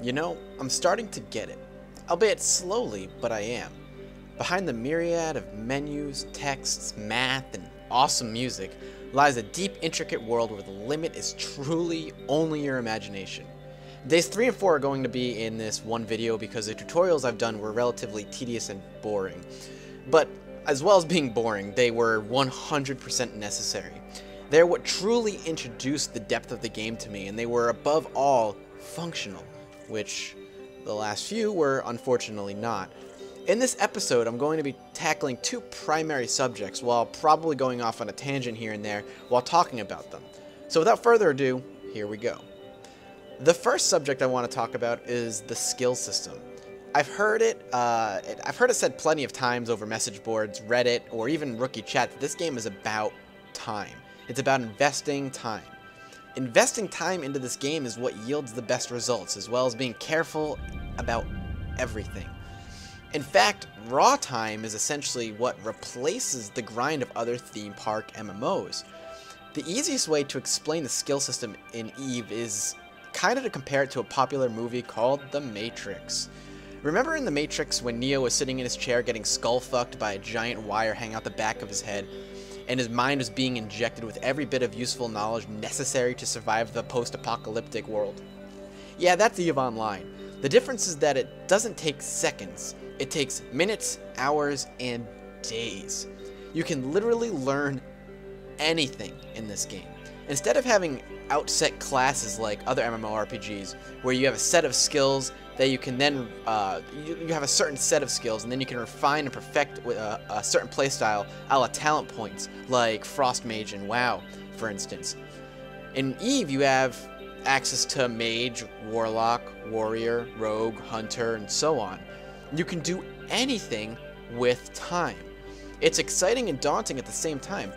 You know, I'm starting to get it. Albeit slowly, but I am. Behind the myriad of menus, texts, math, and awesome music lies a deep, intricate world where the limit is truly only your imagination. Days 3 and 4 are going to be in this one video because the tutorials I've done were relatively tedious and boring. But as well as being boring, they were 100% necessary. They're what truly introduced the depth of the game to me, and they were above all functional, which the last few were unfortunately not. In this episode, I'm going to be tackling two primary subjects while probably going off on a tangent here and there while talking about them. So without further ado, here we go. The first subject I want to talk about is the skill system. I've heard it said plenty of times over message boards, Reddit, or even rookie chat that this game is about time. It's about investing time. Investing time into this game is what yields the best results, as well as being careful about everything. In fact, raw time is essentially what replaces the grind of other theme park MMOs. The easiest way to explain the skill system in EVE is kind of to compare it to a popular movie called The Matrix. Remember in The Matrix when Neo was sitting in his chair getting skull-fucked by a giant wire hanging out the back of his head, and his mind was being injected with every bit of useful knowledge necessary to survive the post-apocalyptic world? Yeah, that's EVE Online. The difference is that it doesn't take seconds. It takes minutes, hours, and days. You can literally learn anything in this game. Instead of having outset classes like other MMORPGs, where you have a set of skills that you can then, you have a certain set of skills, and then you can refine and perfect with a certain playstyle a la talent points, like Frost Mage and WoW, for instance. In EVE, you have access to Mage, Warlock, Warrior, Rogue, Hunter, and so on. You can do anything with time. It's exciting and daunting at the same time,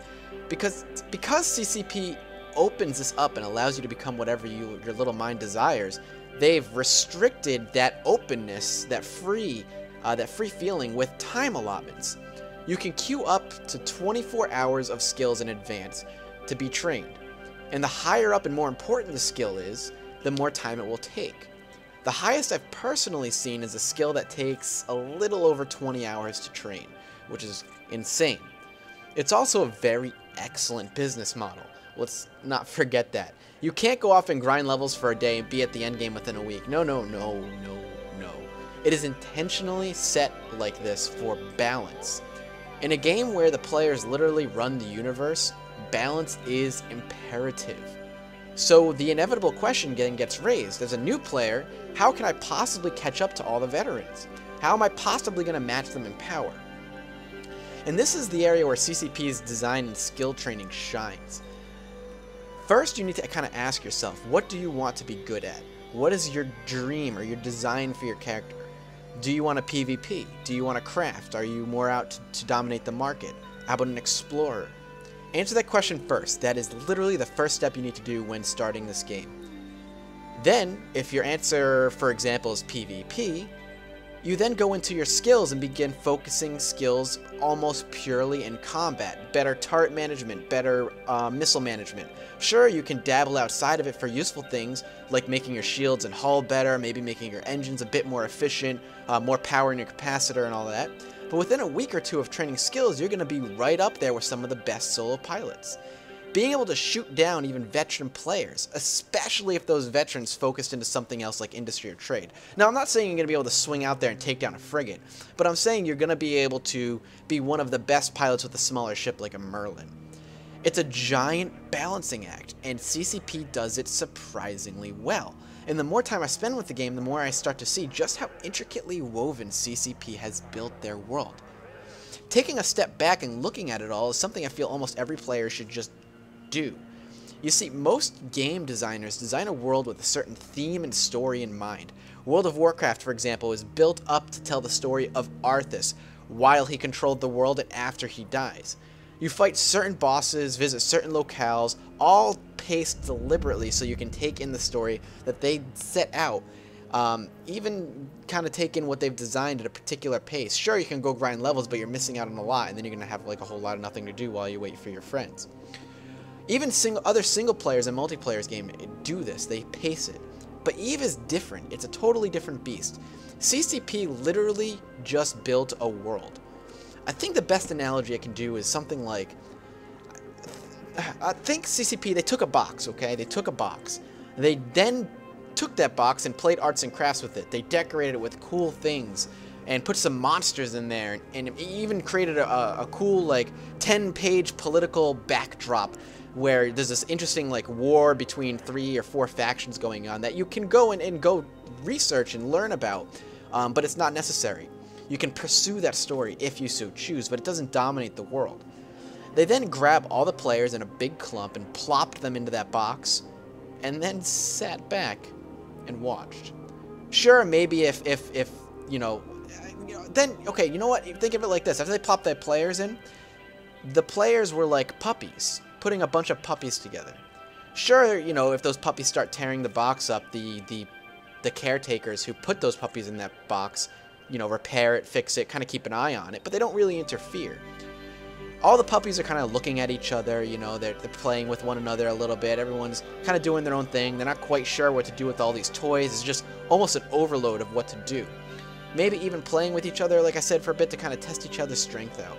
because CCP opens this up and allows you to become whatever your little mind desires. They've restricted that openness, that free feeling with time allotments. You can queue up to 24 hours of skills in advance to be trained. And the higher up and more important the skill is, the more time it will take. The highest I've personally seen is a skill that takes a little over 20 hours to train, which is insane. It's also a very excellent business model. Let's not forget that. You can't go off and grind levels for a day and be at the end game within a week. No. It is intentionally set like this for balance. In a game where the players literally run the universe, balance is imperative. So the inevitable question then gets raised. As a new player, how can I possibly catch up to all the veterans? How am I possibly going to match them in power? And this is the area where CCP's design and skill training shines. First, you need to kind of ask yourself, what do you want to be good at? What is your dream or your design for your character? Do you want a PvP? Do you want to craft? Are you more out to dominate the market? How about an explorer? Answer that question first. That is literally the first step you need to do when starting this game. Then, if your answer, for example, is PvP, you then go into your skills and begin focusing skills almost purely in combat. Better turret management, better missile management. Sure, you can dabble outside of it for useful things, like making your shields and hull better, maybe making your engines a bit more efficient, more power in your capacitor and all that. But within a week or two of training skills, you're going to be right up there with some of the best solo pilots. Being able to shoot down even veteran players, especially if those veterans focused into something else like industry or trade. Now, I'm not saying you're going to be able to swing out there and take down a frigate, but I'm saying you're going to be able to be one of the best pilots with a smaller ship like a Merlin. It's a giant balancing act, and CCP does it surprisingly well. And the more time I spend with the game, the more I start to see just how intricately woven CCP has built their world. Taking a step back and looking at it all is something I feel almost every player should just do. You see, most game designers design a world with a certain theme and story in mind. World of Warcraft, for example, is built up to tell the story of Arthas while he controlled the world and after he dies. You fight certain bosses, visit certain locales, all paced deliberately so you can take in the story that they set out. Even kind of take in what they've designed at a particular pace. Sure, you can go grind levels, but you're missing out on a lot, and then you're going to have like a whole lot of nothing to do while you wait for your friends. Even other single players and multiplayer games do this. They pace it. But EVE is different. It's a totally different beast. CCP literally just built a world. I think the best analogy I can do is something like, I think CCP, they took a box, okay? They took a box. They then took that box and played arts and crafts with it. They decorated it with cool things and put some monsters in there, and even created a cool, like, 10-page political backdrop where there's this interesting, like, war between 3 or 4 factions going on that you can go and go research and learn about, but it's not necessary. You can pursue that story if you so choose, but it doesn't dominate the world. They then grabbed all the players in a big clump and plopped them into that box, and then sat back and watched. Sure, maybe if you know, then, okay, you know what? Think of it like this. After they plopped their players in, the players were like puppies, putting a bunch of puppies together. Sure, you know, if those puppies start tearing the box up, the caretakers who put those puppies in that box, you know, repair it, fix it, kind of keep an eye on it, but they don't really interfere. All the puppies are kind of looking at each other, you know, they're playing with one another a little bit. Everyone's kind of doing their own thing. They're not quite sure what to do with all these toys. It's just almost an overload of what to do. Maybe even playing with each other, like I said, for a bit to kind of test each other's strength out.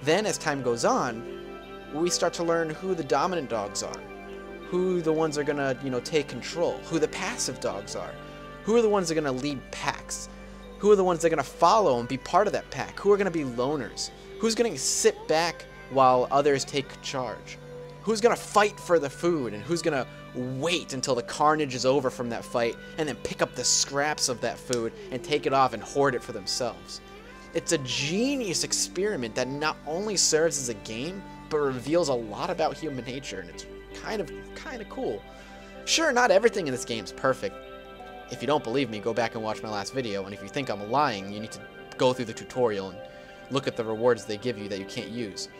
Then, as time goes on, we start to learn who the dominant dogs are, who the ones are going to, you know, take control, who the passive dogs are, who are the ones that are going to lead packs, who are the ones that are going to follow and be part of that pack, who are going to be loners, who's going to sit back while others take charge, who's going to fight for the food, and who's going to wait until the carnage is over from that fight and then pick up the scraps of that food and take it off and hoard it for themselves. It's a genius experiment that not only serves as a game, but reveals a lot about human nature, and it's kind of cool. Sure, not everything in this game is perfect. If you don't believe me, go back and watch my last video, and if you think I'm lying, you need to go through the tutorial and look at the rewards they give you that you can't use.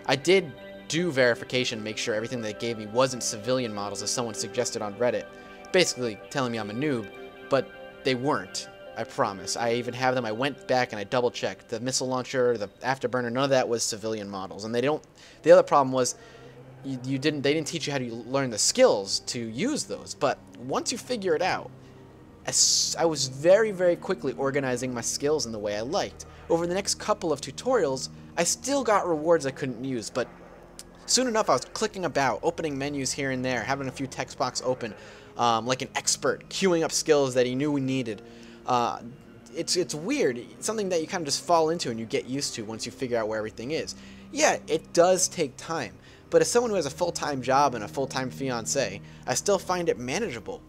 I did do verification, make sure everything they gave me wasn't civilian models, as someone suggested on Reddit, basically telling me I'm a noob, but they weren't, I promise. I even have them. I went back and I double checked. The missile launcher, the afterburner, none of that was civilian models. And they don't, the other problem was they didn't teach you how to learn the skills to use those, but once you figure it out, I was very, very quickly organizing my skills in the way I liked. Over the next couple of tutorials, I still got rewards I couldn't use, but soon enough I was clicking about, opening menus here and there, having a few text box open, like an expert, queuing up skills that he knew we needed. It's weird. It's something that you kind of just fall into and you get used to once you figure out where everything is. Yeah, it does take time, but as someone who has a full-time job and a full-time fiancé, I still find it manageable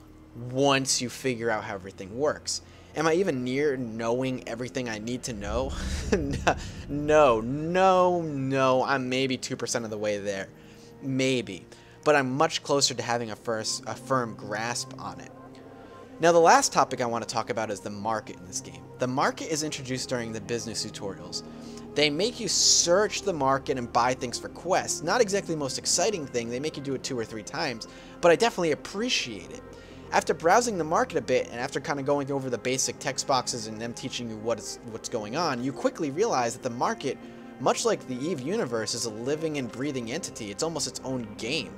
once you figure out how everything works. Am I even near knowing everything I need to know? No, I'm maybe 2% of the way there. Maybe. But I'm much closer to having a firm grasp on it. Now, the last topic I want to talk about is the market in this game. The market is introduced during the business tutorials. They make you search the market and buy things for quests. Not exactly the most exciting thing, they make you do it 2 or 3 times, but I definitely appreciate it. After browsing the market a bit, and after kind of going over the basic text boxes and them teaching you what's going on, you quickly realize that the market, much like the EVE universe, is a living and breathing entity. It's almost its own game.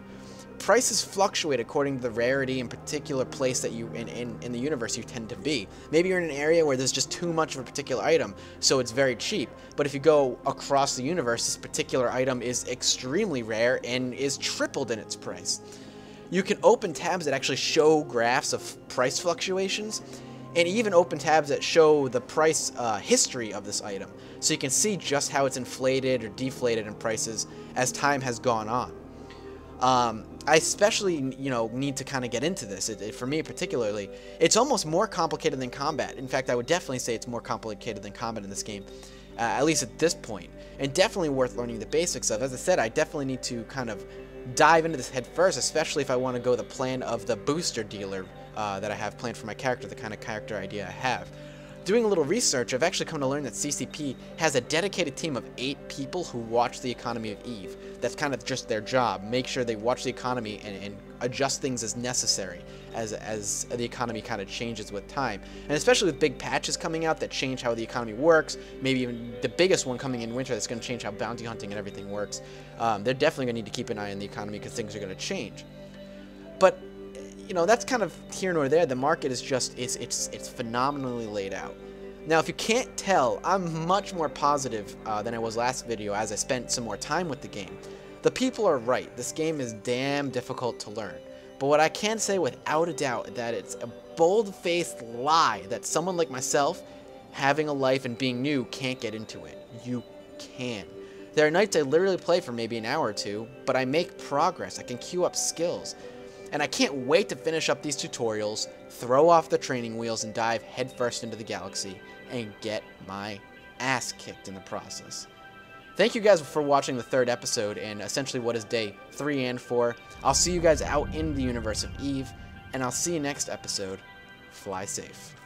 Prices fluctuate according to the rarity and particular place that you in the universe you tend to be. Maybe you're in an area where there's just too much of a particular item, so it's very cheap. But if you go across the universe, this particular item is extremely rare and is tripled in its price. You can open tabs that actually show graphs of price fluctuations, and even open tabs that show the price history of this item, so you can see just how it's inflated or deflated in prices as time has gone on. I especially, you know, need to kind of get into this. For me particularly, it's almost more complicated than combat. In fact, I would definitely say it's more complicated than combat in this game, at least at this point, and definitely worth learning the basics of. As I said, I definitely need to kind of dive into this head first, especially if I want to go the plan of the booster dealer that I have planned for my character, the kind of character idea I have. Doing a little research, I've actually come to learn that CCP has a dedicated team of 8 people who watch the economy of EVE. That's kind of just their job. Make sure they watch the economy and adjust things as necessary as the economy kind of changes with time. And especially with big patches coming out that change how the economy works, maybe even the biggest one coming in winter that's going to change how bounty hunting and everything works, they're definitely going to need to keep an eye on the economy because things are going to change. But you know, that's kind of here nor there. The market is just, it's phenomenally laid out. Now, if you can't tell, I'm much more positive than I was last video as I spent some more time with the game. The people are right. This game is damn difficult to learn. But what I can say without a doubt that it's a bold-faced lie that someone like myself, having a life and being new, can't get into it. You can. There are nights I literally play for maybe an hour or two, but I make progress. I can queue up skills. And I can't wait to finish up these tutorials, throw off the training wheels, and dive headfirst into the galaxy and get my ass kicked in the process. Thank you guys for watching the third episode and essentially what is day 3 and 4. I'll see you guys out in the universe of Eve, and I'll see you next episode. Fly safe.